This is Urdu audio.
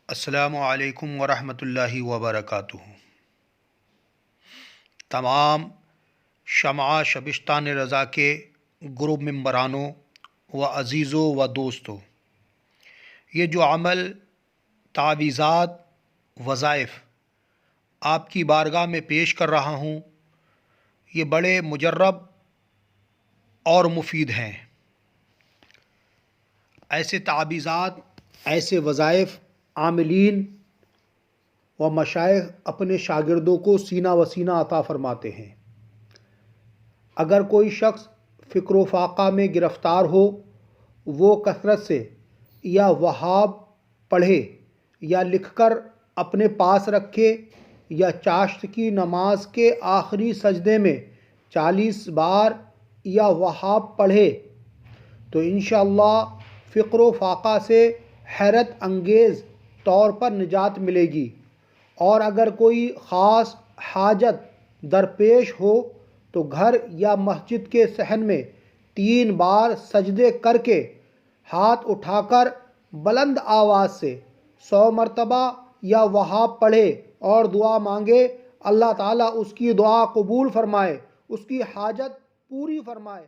السلام علیکم ورحمۃ اللہ وبرکاتہ۔ تمام شمع شبستان رضا کے گروپ ممبرانوں و عزیزوں و دوستوں، یہ جو عمل، تعویذات، وظائف آپ کی بارگاہ میں پیش کر رہا ہوں، یہ بڑے مجرب اور مفید ہیں۔ ایسے تعویذات، ایسے وظائف عاملین و مشائخ اپنے شاگردوں کو سینہ و سینہ عطا فرماتے ہیں۔ اگر کوئی شخص فکر و فاقہ میں گرفتار ہو، وہ کثرت سے یا وہاب پڑھے یا لکھ کر اپنے پاس رکھے، یا چاشت کی نماز کے آخری سجدے میں 40 بار یا وہاب پڑھے تو انشاءاللہ فقر و فاقہ سے حیرت انگیز طور پر نجات ملے گی۔ اور اگر کوئی خاص حاجت درپیش ہو تو گھر یا مسجد کے صحن میں 3 بار سجدے کر کے ہاتھ اٹھا کر بلند آواز سے 100 مرتبہ یا وہاب پڑھے اور دعا مانگے، اللہ تعالیٰ اس کی دعا قبول فرمائے، اس کی حاجت پوری فرمائے۔